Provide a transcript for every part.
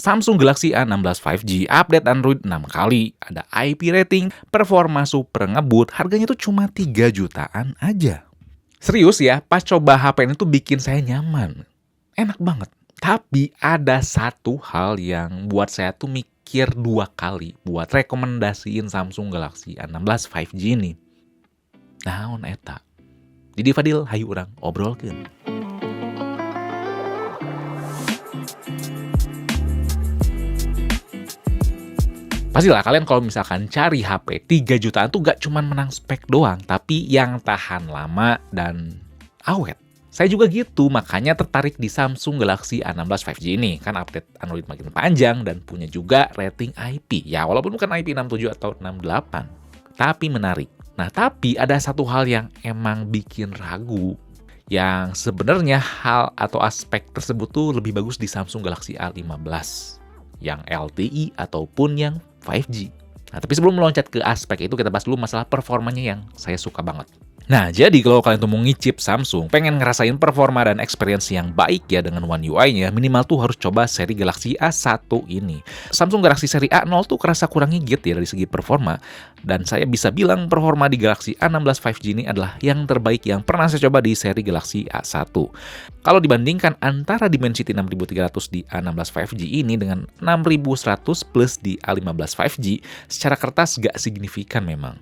Samsung Galaxy A16 5G, update Android 6 kali, ada IP rating, performa super ngebut, harganya tuh cuma 3 jutaan aja. Serius ya, pas coba HP ini tuh bikin saya nyaman. Enak banget. Tapi ada satu hal yang buat saya tuh mikir 2 kali buat rekomendasiin Samsung Galaxy A16 5G ini. Naon eta? Jadi Fadil, hayu urang obrolkeun. Pastilah kalian kalau misalkan cari HP 3 jutaan tuh gak cuman menang spek doang, tapi yang tahan lama dan awet. Saya juga gitu, makanya tertarik di Samsung Galaxy A16 5G ini. Kan update Android makin panjang dan punya juga rating IP. Ya walaupun bukan IP 67 atau 68, tapi menarik. Nah tapi ada satu hal yang emang bikin ragu, yang sebenarnya hal atau aspek tersebut tuh lebih bagus di Samsung Galaxy A15. Yang LTE ataupun yang 5G. Nah, tapi sebelum meloncat ke aspek itu, kita bahas dulu masalah performanya yang saya suka banget. Nah, jadi kalau kalian tuh mau ngicip Samsung, pengen ngerasain performa dan experience yang baik ya dengan One UI-nya, minimal tuh harus coba seri Galaxy A1 ini. Samsung Galaxy seri A0 tuh kerasa kurang gigit ya dari segi performa, dan saya bisa bilang performa di Galaxy A16 5G ini adalah yang terbaik yang pernah saya coba di seri Galaxy A1. Kalau dibandingkan antara Dimensity 6300 di A16 5G ini dengan 6100 plus di A15 5G, secara kertas gak signifikan memang.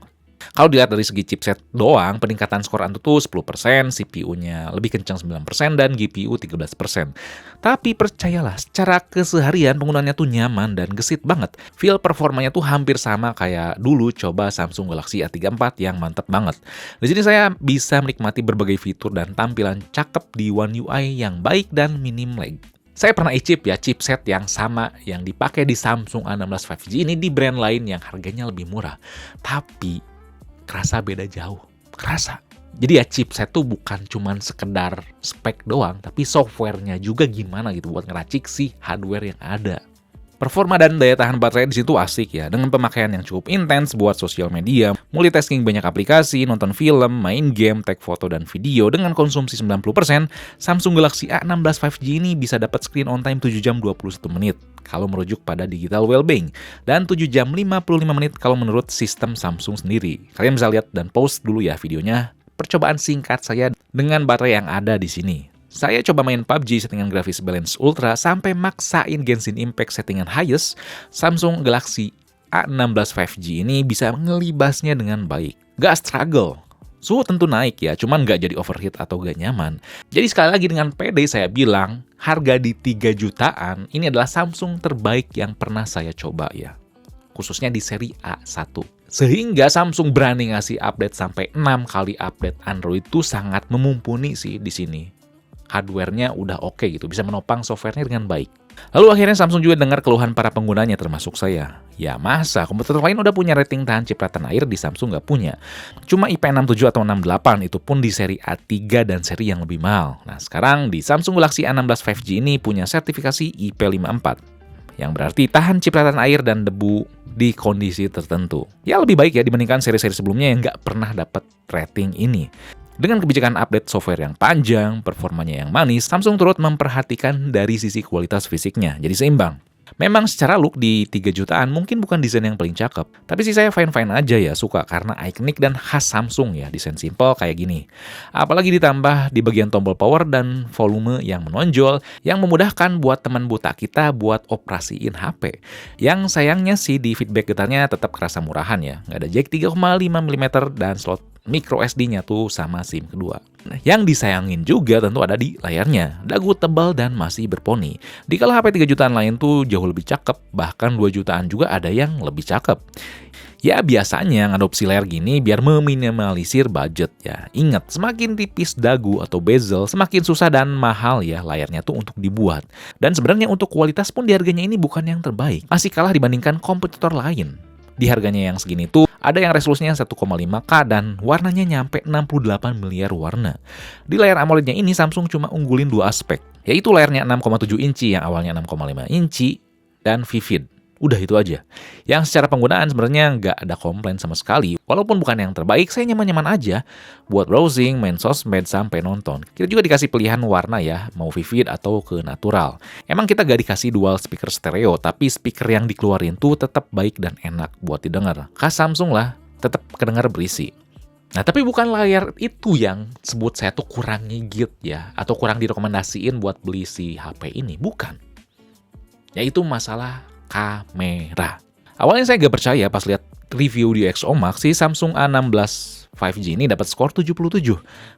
Kalau dilihat dari segi chipset doang, peningkatan skor Antutu 10%, CPU-nya lebih kencang 9%, dan GPU 13%. Tapi percayalah, secara keseharian penggunaannya tuh nyaman dan gesit banget. Feel performanya tuh hampir sama kayak dulu coba Samsung Galaxy A34 yang mantep banget. Di sini saya bisa menikmati berbagai fitur dan tampilan cakep di One UI yang baik dan minim lag. Saya pernah icip ya chipset yang sama yang dipakai di Samsung A16 5G ini di brand lain yang harganya lebih murah. Tapi kerasa beda jauh, kerasa. Jadi ya chipset tuh bukan cuman sekedar spek doang, tapi softwarenya juga gimana gitu buat ngeracik si hardware yang ada. Performa dan daya tahan baterai di situ asik ya, dengan pemakaian yang cukup intens buat sosial media, multitasking banyak aplikasi, nonton film, main game, tag foto dan video dengan konsumsi 90%, Samsung Galaxy A16 5G ini bisa dapat screen on time 7 jam 21 menit kalau merujuk pada digital wellbeing, dan 7 jam 55 menit kalau menurut sistem Samsung sendiri. Kalian bisa lihat dan pause dulu ya videonya, percobaan singkat saya dengan baterai yang ada di sini. Saya coba main PUBG settingan grafis balance ultra sampai maksain Genshin Impact settingan highest. Samsung Galaxy A16 5G ini bisa ngelibasnya dengan baik. Gak struggle. Suhu tentu naik ya, cuman gak jadi overheat atau gak nyaman. Jadi sekali lagi dengan pede saya bilang, harga di 3 jutaan ini adalah Samsung terbaik yang pernah saya coba ya. Khususnya di seri A1. Sehingga Samsung berani ngasih update sampai 6 kali update Android itu sangat memumpuni sih di sini. Hardware-nya udah oke gitu, bisa menopang software-nya dengan baik. Lalu akhirnya Samsung juga dengar keluhan para penggunanya termasuk saya. Ya masa, komputer lain udah punya rating tahan cipratan air, di Samsung nggak punya. Cuma IP67 atau 68, itu pun di seri A3 dan seri yang lebih mahal. Nah sekarang di Samsung Galaxy A16 5G ini punya sertifikasi IP54. Yang berarti tahan cipratan air dan debu di kondisi tertentu. Ya lebih baik ya dibandingkan seri-seri sebelumnya yang nggak pernah dapat rating ini. Dengan kebijakan update software yang panjang, performanya yang manis, Samsung turut memperhatikan dari sisi kualitas fisiknya, jadi seimbang. Memang secara look di 3 jutaan mungkin bukan desain yang paling cakep, tapi sih saya fine-fine aja ya, suka karena ikonik dan khas Samsung ya, desain simple kayak gini. Apalagi ditambah di bagian tombol power dan volume yang menonjol, yang memudahkan buat teman buta kita buat operasiin HP. Yang sayangnya sih di feedback getarnya tetap kerasa murahan ya, nggak ada jack 3,5 mm dan slot micro SD-nya tuh sama SIM kedua. Yang disayangin juga tentu ada di layarnya, dagu tebal dan masih berponi. Dikala HP 3 jutaan lain tuh jauh lebih cakep, bahkan 2 jutaan juga ada yang lebih cakep. Ya biasanya ngadopsi layar gini biar meminimalisir budget ya. Ingat, semakin tipis dagu atau bezel, semakin susah dan mahal ya layarnya tuh untuk dibuat. Dan sebenarnya untuk kualitas pun di harganya ini bukan yang terbaik, masih kalah dibandingkan kompetitor lain. Di harganya yang segini tuh, ada yang resolusinya 1,5K dan warnanya nyampe 68 miliar warna. Di layar AMOLED-nya ini Samsung cuma unggulin 2 aspek, yaitu layarnya 6,7 inci yang awalnya 6,5 inci dan Vivid. Udah itu aja. Yang secara penggunaan sebenarnya nggak ada komplain sama sekali. Walaupun bukan yang terbaik, saya nyaman-nyaman aja. Buat browsing, main sosmed, sampai nonton. Kita juga dikasih pilihan warna ya, mau vivid atau ke natural. Emang kita gak dikasih dual speaker stereo, tapi speaker yang dikeluarin tuh tetap baik dan enak buat didengar. Khas Samsung lah, tetap kedengar berisi. Nah, tapi bukan layar itu yang sebut saya tuh kurang ngigit ya, atau kurang direkomendasiin buat beli si HP ini. Bukan. Yaitu masalah kamera. Awalnya saya gak percaya pas lihat review di XOMax, si Samsung A16 5G ini dapat skor 77.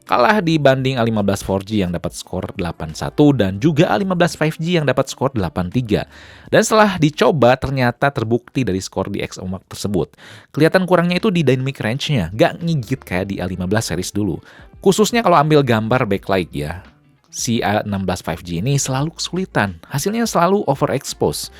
Kalah dibanding A15 4G yang dapat skor 81 dan juga A15 5G yang dapat skor 83. Dan setelah dicoba ternyata terbukti dari skor di XOMax tersebut. Kelihatan kurangnya itu di dynamic range-nya, gak ngigit kayak di A15 series dulu. Khususnya kalau ambil gambar backlight ya. Si A16 5G ini selalu kesulitan, hasilnya selalu overexpose.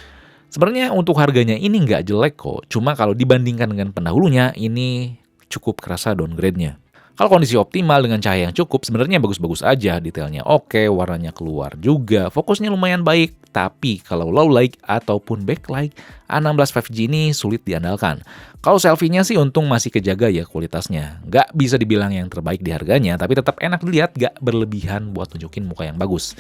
Sebenarnya untuk harganya ini nggak jelek kok, cuma kalau dibandingkan dengan pendahulunya, ini cukup kerasa downgrade-nya. Kalau kondisi optimal dengan cahaya yang cukup, sebenarnya bagus-bagus aja, detailnya oke, warnanya keluar juga, fokusnya lumayan baik. Tapi kalau low light ataupun backlight, A16 5G ini sulit diandalkan. Kalau selfie-nya sih untung masih kejaga ya kualitasnya. Nggak bisa dibilang yang terbaik di harganya, tapi tetap enak dilihat, nggak berlebihan buat tunjukin muka yang bagus.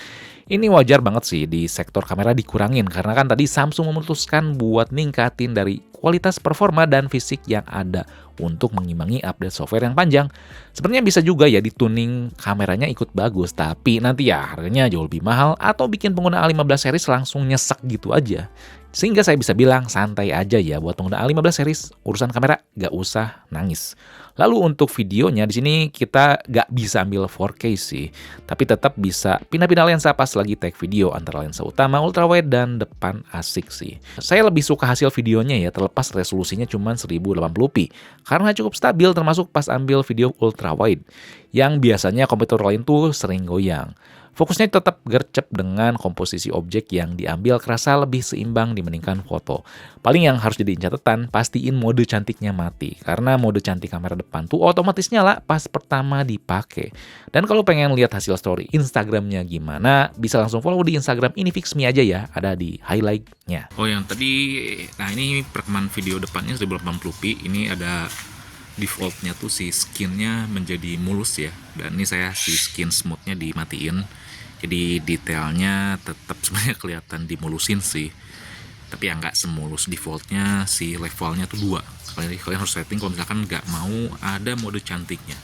Ini wajar banget sih di sektor kamera dikurangin, karena kan tadi Samsung memutuskan buat ningkatin dari kualitas performa dan fisik yang ada untuk mengimbangi update software yang panjang. Sebenarnya bisa juga ya dituning kameranya ikut bagus, tapi nanti ya harganya jauh lebih mahal atau bikin pengguna A15 series langsung nyesek gitu aja. Sehingga saya bisa bilang santai aja ya buat pengguna A15 series, urusan kamera gak usah nangis. Lalu untuk videonya di sini kita gak bisa ambil 4K sih, tapi tetap bisa pindah-pindah lensa pas lagi take video antara lensa utama, ultrawide, dan depan asik sih. Saya lebih suka hasil videonya ya, terlepas resolusinya cuma 1080p, karena cukup stabil termasuk pas ambil video ultrawide, yang biasanya komputer lain tuh sering goyang. Fokusnya tetap gercep dengan komposisi objek yang diambil kerasa lebih seimbang dibandingkan foto. Paling yang harus jadi catatan, pastiin mode cantiknya mati. Karena mode cantik kamera depan tuh otomatis nyala pas pertama dipakai. Dan kalau pengen lihat hasil story Instagramnya gimana, bisa langsung follow di Instagram Inifixme aja ya, ada di highlight-nya. Oh yang tadi, nah ini perekaman video depannya 1080p, ini ada defaultnya tuh si skinnya menjadi mulus ya, dan ini saya si skin smoothnya dimatiin, jadi detailnya tetap sebenarnya kelihatan dimulusin sih, tapi ya nggak semulus defaultnya, si levelnya tuh 2. Kalian harus setting kalau misalkan nggak mau ada mode cantiknya.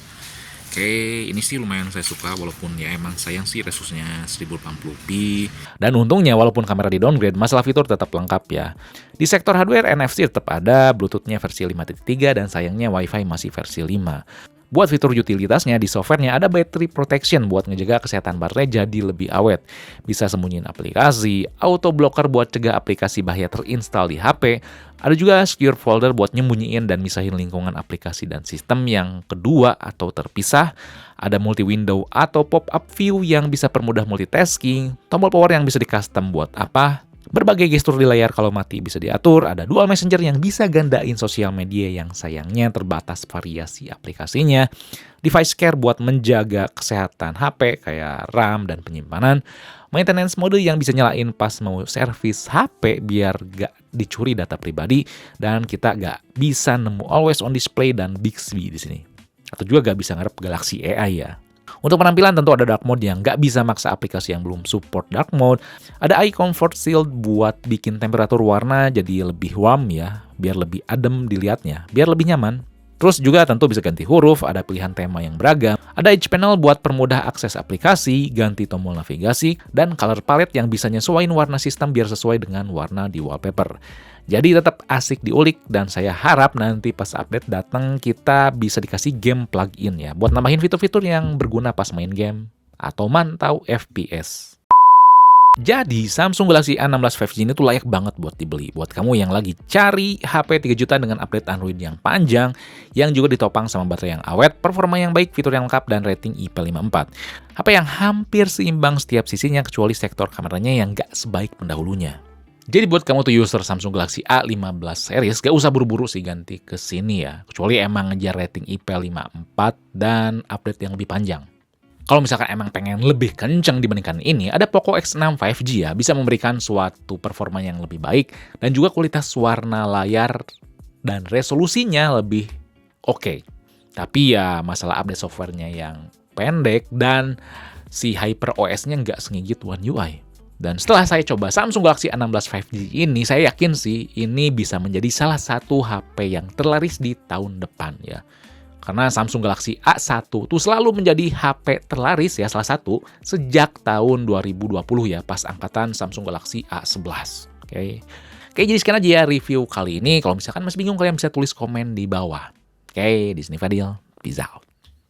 Oke, ini sih lumayan saya suka, walaupun ya emang sayang sih resolusinya 1080p. Dan untungnya walaupun kamera di downgrade, masalah fitur tetap lengkap ya. Di sektor hardware, NFC tetap ada, Bluetooth-nya versi 5.3, dan sayangnya Wi-Fi masih versi 5. Buat fitur utilitasnya, di softwarenya ada battery protection buat ngejaga kesehatan baterai jadi lebih awet. Bisa sembunyiin aplikasi, auto blocker buat cegah aplikasi bahaya terinstall di HP. Ada juga secure folder buat nyembunyiin dan misahin lingkungan aplikasi dan sistem yang kedua atau terpisah. Ada multi window atau pop-up view yang bisa permudah multitasking. Tombol power yang bisa di-custom buat apa. Berbagai gestur di layar kalau mati bisa diatur, ada dual messenger yang bisa gandain sosial media yang sayangnya terbatas variasi aplikasinya, device care buat menjaga kesehatan HP kayak RAM dan penyimpanan, maintenance mode yang bisa nyalain pas mau servis HP biar gak dicuri data pribadi, dan kita gak bisa nemu always on display dan Bixby di sini. Atau juga gak bisa ngarep Galaxy AI ya. Untuk penampilan tentu ada dark mode yang nggak bisa maksa aplikasi yang belum support dark mode. Ada eye comfort shield buat bikin temperatur warna jadi lebih warm ya, biar lebih adem dilihatnya, biar lebih nyaman. Terus juga tentu bisa ganti huruf, ada pilihan tema yang beragam, ada edge panel buat permudah akses aplikasi, ganti tombol navigasi, dan color palette yang bisa nyesuaiin warna sistem biar sesuai dengan warna di wallpaper. Jadi tetap asik diulik, dan saya harap nanti pas update datang kita bisa dikasih game plugin ya, buat nambahin fitur-fitur yang berguna pas main game atau mantau FPS. Jadi Samsung Galaxy A16 5G ini tuh layak banget buat dibeli. Buat kamu yang lagi cari HP 3 juta dengan update Android yang panjang, yang juga ditopang sama baterai yang awet, performa yang baik, fitur yang lengkap, dan rating IP54. HP yang hampir seimbang setiap sisinya kecuali sektor kameranya yang gak sebaik pendahulunya. Jadi buat kamu tuh user Samsung Galaxy A15 series, gak usah buru-buru sih ganti ke sini ya. Kecuali emang ngejar rating IP54 dan update yang lebih panjang. Kalau misalkan emang pengen lebih kenceng dibandingkan ini, ada Poco X6 5G ya, bisa memberikan suatu performa yang lebih baik dan juga kualitas warna layar dan resolusinya lebih oke. Tapi ya masalah update softwarenya yang pendek dan si HyperOS-nya nggak segigit One UI. Dan setelah saya coba Samsung Galaxy A16 5G ini, saya yakin sih ini bisa menjadi salah satu HP yang terlaris di tahun depan ya. Karena Samsung Galaxy A1 tuh selalu menjadi HP terlaris ya, salah satu sejak tahun 2020 ya, pas angkatan Samsung Galaxy A11. Oke. Oke, jadi sekian aja ya review kali ini. Kalau misalkan masih bingung, kalian bisa tulis komen di bawah. Oke, di sini Fadil. Peace out.